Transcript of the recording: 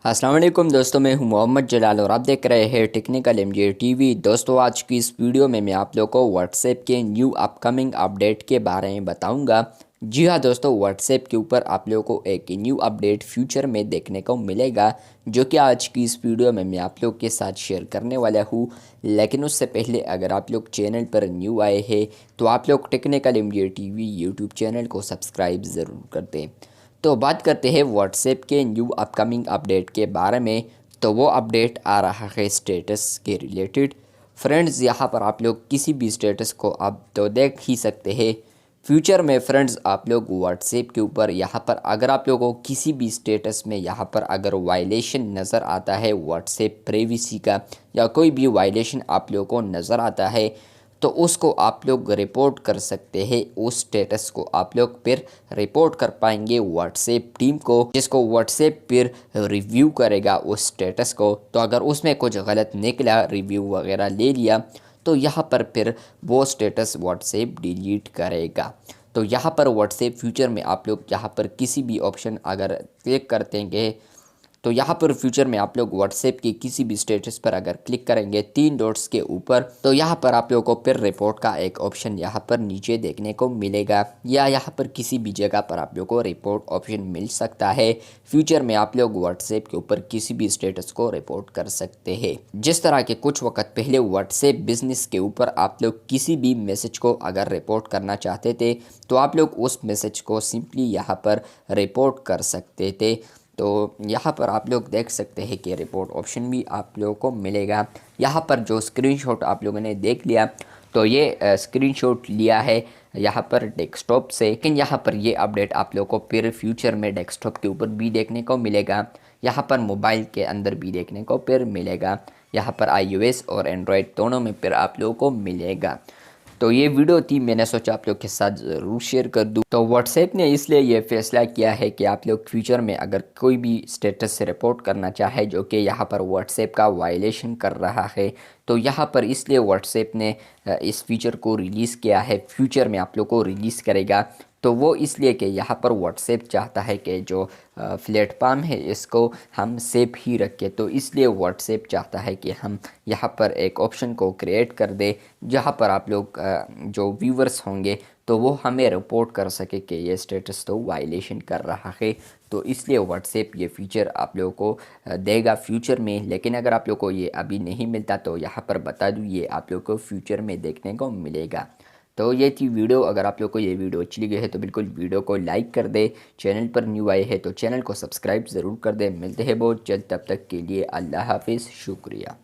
अस्सलाम वालेकुम दोस्तों, मैं हूं मोहम्मद जलाल और आप देख रहे हैं टेक्निकल एमजे टीवी। दोस्तों, आज की इस वीडियो में मैं आप लोगों को व्हाट्सएप के न्यू अपकमिंग अपडेट के बारे में बताऊंगा। जी हाँ दोस्तों, व्हाट्सएप के ऊपर आप लोगों को एक न्यू अपडेट फ्यूचर में देखने को मिलेगा, जो कि आज की इस वीडियो में मैं आप लोग के साथ शेयर करने वाला हूँ। लेकिन उससे पहले अगर आप लोग चैनल पर न्यू आए हैं तो आप लोग technical MJ TV YouTube channel को सब्सक्राइब ज़रूर कर दें। तो बात करते हैं व्हाट्सएप के न्यू अपकमिंग अपडेट के बारे में। तो वो अपडेट आ रहा है स्टेटस के रिलेटेड। फ्रेंड्स, यहाँ पर आप लोग किसी भी स्टेटस को आप तो देख ही सकते हैं। फ्यूचर में फ्रेंड्स, आप लोग व्हाट्सएप के ऊपर यहाँ पर अगर आप लोगों को किसी भी स्टेटस में यहाँ पर अगर वायलेशन नज़र आता है व्हाट्सएप प्राइवेसी का, या कोई भी वायलेशन आप लोगों को नज़र आता है, तो उसको आप लोग रिपोर्ट कर सकते हैं। उस स्टेटस को आप लोग फिर रिपोर्ट कर पाएंगे व्हाट्सएप टीम को, जिसको व्हाट्सएप फिर रिव्यू करेगा उस स्टेटस को। तो अगर उसमें कुछ गलत निकला, रिव्यू वगैरह ले लिया, तो यहाँ पर फिर वो स्टेटस व्हाट्सएप डिलीट करेगा। तो यहाँ पर व्हाट्सएप फ्यूचर में आप लोग यहाँ पर किसी भी ऑप्शन अगर क्लिक कर देंगे, तो यहाँ पर फ्यूचर में आप लोग व्हाट्सएप के किसी भी स्टेटस पर अगर क्लिक करेंगे 3 डॉट्स के ऊपर, तो यहाँ पर आप लोगों को फिर रिपोर्ट का एक ऑप्शन यहाँ पर नीचे देखने को मिलेगा, या यहाँ पर किसी भी जगह पर आप लोगों को रिपोर्ट ऑप्शन मिल सकता है। फ्यूचर में आप लोग व्हाट्सएप के ऊपर किसी भी स्टेटस को रिपोर्ट कर सकते हैं। जिस तरह के कुछ वक्त पहले व्हाट्सएप बिजनेस के ऊपर आप लोग किसी भी मैसेज को अगर रिपोर्ट करना चाहते थे, तो आप लोग उस मैसेज को सिंपली यहाँ पर रिपोर्ट कर सकते थे। तो यहाँ पर आप लोग देख सकते हैं कि रिपोर्ट ऑप्शन भी आप लोगों को मिलेगा। यहाँ पर जो स्क्रीनशॉट आप लोगों ने देख लिया, तो ये स्क्रीनशॉट लिया है यहाँ पर डेस्कटॉप से, लेकिन यहाँ पर ये अपडेट आप लोगों को फिर फ्यूचर में डेस्कटॉप के ऊपर भी देखने को मिलेगा, यहाँ पर मोबाइल के अंदर भी देखने को फिर मिलेगा, यहाँ पर iOS और एंड्रॉयड दोनों में फिर आप लोगों को मिलेगा। तो ये वीडियो थी, मैंने सोचा आप लोग के साथ ज़रूर शेयर कर दूँ। तो व्हाट्सएप ने इसलिए ये फैसला किया है कि आप लोग फ्यूचर में अगर कोई भी स्टेटस से रिपोर्ट करना चाहे जो कि यहाँ पर व्हाट्सएप का वायलेशन कर रहा है, तो यहाँ पर इसलिए व्हाट्सएप ने इस फीचर को रिलीज़ किया है। फ्यूचर में आप लोग को रिलीज़ करेगा। तो वो इसलिए कि यहाँ पर व्हाट्सएप चाहता है कि जो प्लेटफॉर्म है इसको हम सेफ ही रखें। तो इसलिए व्हाट्सएप चाहता है कि हम यहाँ पर एक ऑप्शन को क्रिएट कर दे, जहाँ पर आप लोग जो व्यूवर्स होंगे तो वो हमें रिपोर्ट कर सके कि ये स्टेटस तो वायलेशन कर रहा है। तो इसलिए व्हाट्सएप ये फीचर आप लोगों को देगा फ्यूचर में। लेकिन अगर आप लोग को ये अभी नहीं मिलता, तो यहाँ पर बता दूँ, ये आप लोग को फ्यूचर में देखने को मिलेगा। तो ये थी वीडियो। अगर आप लोग को ये वीडियो अच्छी लगी है तो बिल्कुल वीडियो को लाइक कर दे। चैनल पर न्यू आए हैं तो चैनल को सब्सक्राइब ज़रूर कर दे। मिलते हैं बहुत जल्द, तब तक के लिए अल्लाह हाफिज़, शुक्रिया।